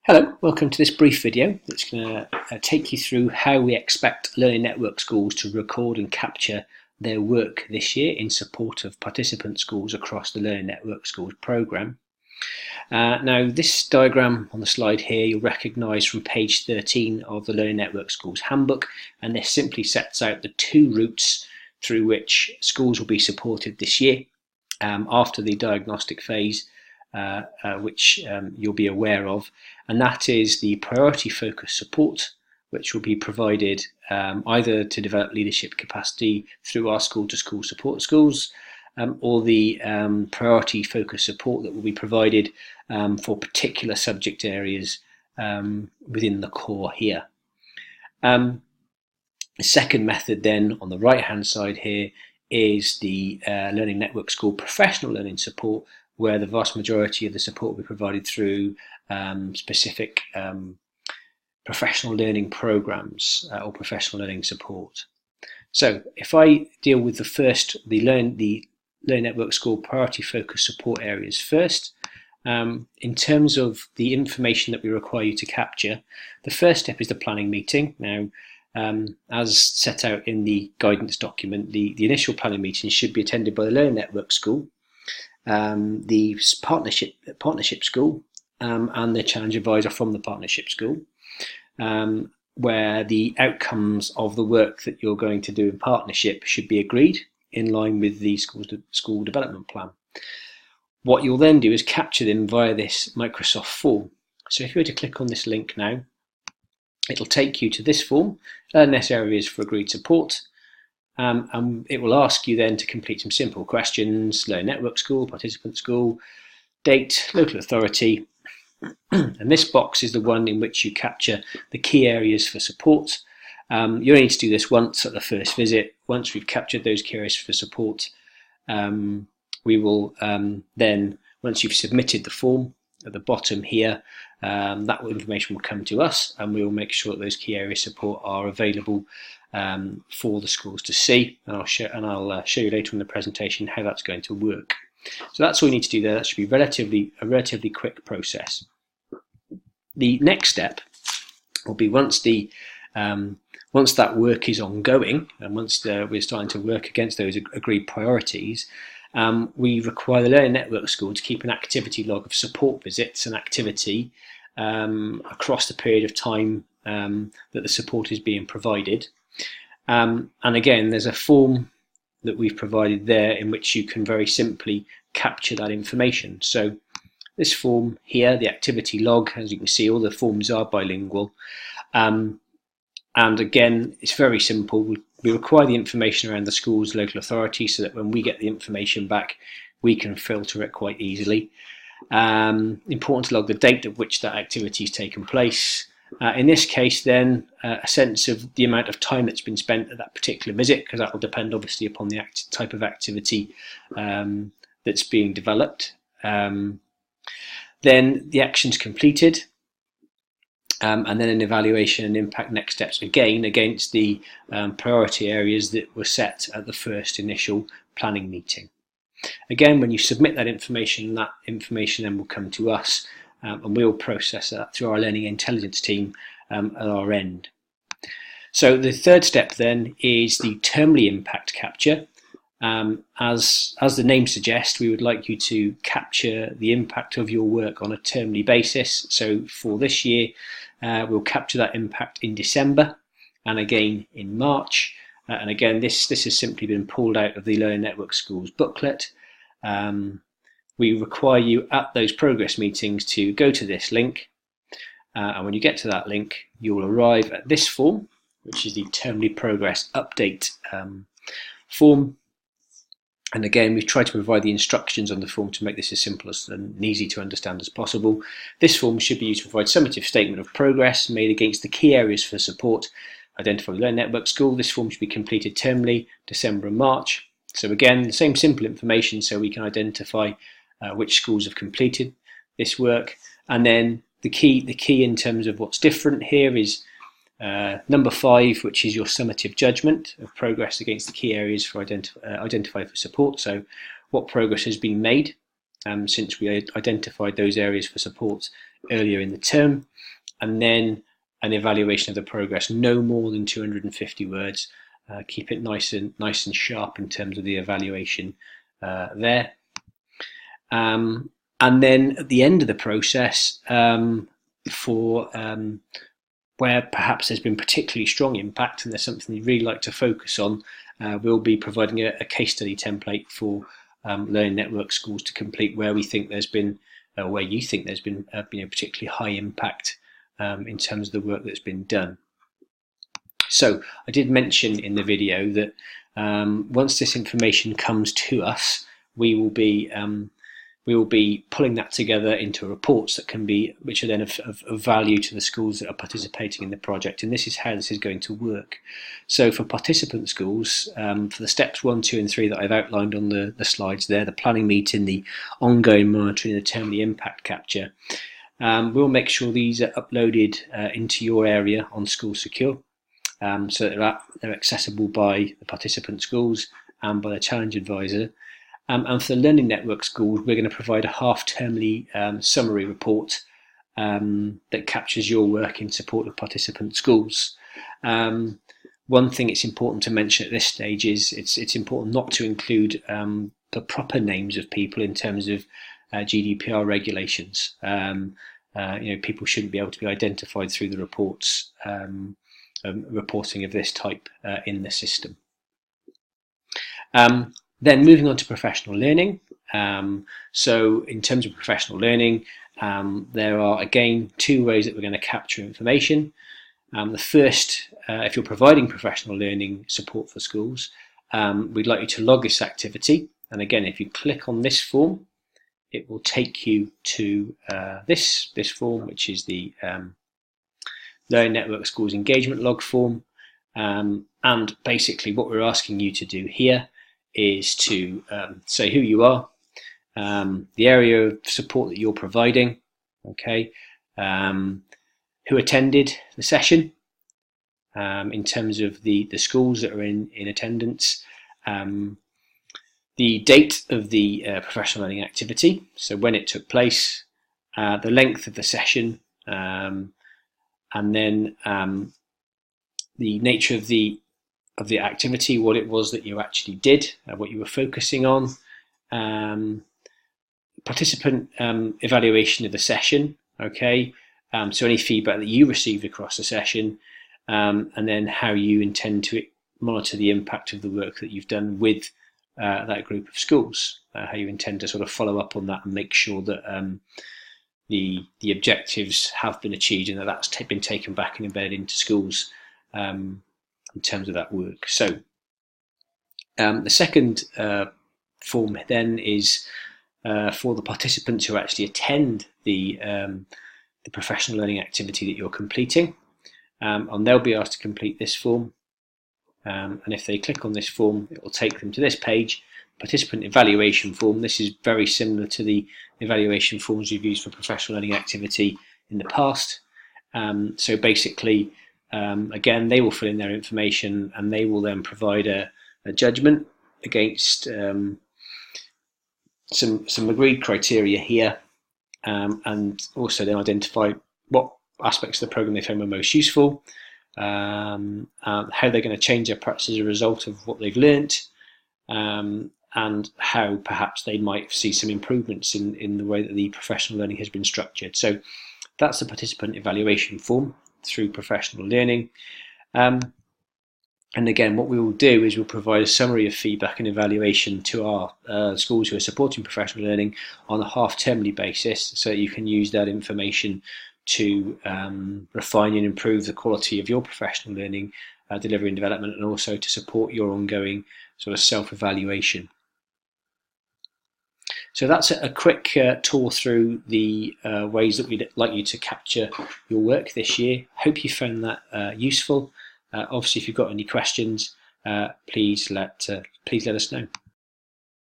Hello, welcome to this brief video that's going to take you through how we expect Learning Network schools to record and capture their work this year in support of participant schools across the Learning Network schools programme. Now this diagram on the slide here you'll recognise from page 13 of the Learning Network schools handbook, and this simply sets out the two routes through which schools will be supported this year after the diagnostic phase, which you'll be aware of, and that is the priority focus support, which will be provided either to develop leadership capacity through our school-to-school support schools, or the priority focus support that will be provided for particular subject areas within the core here. The second method then on the right hand side here is the Learning Network school professional learning support, where the vast majority of the support will be provided through specific professional learning programs or professional learning support. So if I deal with the Learning Network school priority focus support areas first, in terms of the information that we require you to capture, the first step is the planning meeting. Now, as set out in the guidance document, the initial planning meeting should be attended by the Learning Network school, the partnership school, and the challenge advisor from the partnership school, where the outcomes of the work that you're going to do in partnership should be agreed in line with the school development plan. What you'll then do is capture them via this Microsoft form. So if you were to click on this link now, it'll take you to this form, LNS areas for agreed support. And it will ask you then to complete some simple questions: Learning Network school, participant school, date, local authority, and this box is the one in which you capture the key areas for support. You only need to do this once at the first visit. Once we've captured those key areas for support, we will then, once you've submitted the form at the bottom here, that information will come to us, and we will make sure that those key area support are available for the schools to see, and I'll show you later in the presentation how that's going to work. So that's all you need to do there. That should be a relatively quick process. The next step will be once that work is ongoing, and once we're starting to work against those agreed priorities, we require the Learning Network school to keep an activity log of support visits and activity across the period of time that the support is being provided. And again, there's a form that we've provided there in which you can very simply capture that information. So this form here, the activity log, as you can see, all the forms are bilingual. And again, it's very simple. We require the information around the school's local authority so that when we get the information back, we can filter it quite easily. Important to log the date at which that activity has taken place. In this case then, a sense of the amount of time that's been spent at that particular visit, because that will depend obviously upon the type of activity that's being developed. Then the actions completed, and then an evaluation and impact next steps again against the priority areas that were set at the first initial planning meeting. Again, when you submit that information then will come to us, and we'll process that through our learning intelligence team at our end. So the third step then is the termly impact capture. As the name suggests, we would like you to capture the impact of your work on a termly basis. So for this year, we'll capture that impact in December and again in March. And again, this has simply been pulled out of the Learning Network schools booklet. We require you at those progress meetings to go to this link, and when you get to that link, you will arrive at this form, which is the termly progress update form. And again, we've tried to provide the instructions on the form to make this as simple and easy to understand as possible. This form should be used to provide a summative statement of progress made against the key areas for support identified with the Learning Network school. This form should be completed termly, December and March. So again, the same simple information so we can identify which schools have completed this work. And then the key in terms of what's different here is number 5, which is your summative judgment of progress against the key areas for identified for support. So what progress has been made since we identified those areas for support earlier in the term, and then an evaluation of the progress, no more than 250 words. Keep it nice and sharp in terms of the evaluation there. And then at the end of the process, for where perhaps there's been particularly strong impact and there's something you'd really like to focus on, we'll be providing a case study template for learning network schools to complete where we think there's been, where you think there's been particularly high impact in terms of the work that's been done. So I did mention in the video that once this information comes to us, we will be pulling that together into reports that can be, which are then of value to the schools that are participating in the project. And this is how this is going to work. So for participant schools, for the steps 1, 2, and 3 that I've outlined on the slides there, the planning meeting, the ongoing monitoring, the termly impact capture, we'll make sure these are uploaded into your area on School Secure, so that they're accessible by the participant schools and by the challenge advisor. And for the Learning Network schools, we're going to provide a half-termly summary report that captures your work in support of participant schools. One thing it's important to mention at this stage is it's important not to include the proper names of people in terms of GDPR regulations. People shouldn't be able to be identified through the reports, reporting of this type in the system. Then moving on to professional learning. So in terms of professional learning, there are again 2 ways that we're going to capture information. The first, if you're providing professional learning support for schools, we'd like you to log this activity. And again, if you click on this form, it will take you to this form, which is the Learning Network Schools Engagement Log form. And basically what we're asking you to do here is to say who you are, the area of support that you're providing, okay, who attended the session, in terms of the schools that are in attendance, the date of the professional learning activity, so when it took place, the length of the session, and then the nature of the activity, what it was that you actually did, what you were focusing on, participant evaluation of the session, okay, so any feedback that you received across the session, and then how you intend to monitor the impact of the work that you've done with that group of schools, how you intend to sort of follow up on that and make sure that the objectives have been achieved and that's been taken back and embedded into schools in terms of that work. So the second form then is for the participants who actually attend the professional learning activity that you're completing, and they'll be asked to complete this form. And if they click on this form, it will take them to this page, participant evaluation form. This is very similar to the evaluation forms you've used for professional learning activity in the past. So basically, again, they will fill in their information and they will then provide a judgment against some agreed criteria here, and also then identify what aspects of the program they found were most useful, how they're going to change their practice as a result of what they've learnt, and how perhaps they might see some improvements in the way that the professional learning has been structured. So that's the participant evaluation form through professional learning. And again, what we will do is we'll provide a summary of feedback and evaluation to our schools who are supporting professional learning on a half-termly basis, so that you can use that information to refine and improve the quality of your professional learning delivery and development, and also to support your ongoing sort of self-evaluation. So that's a quick tour through the ways that we'd like you to capture your work this year. Hope you found that useful. Obviously, if you've got any questions, please let us know.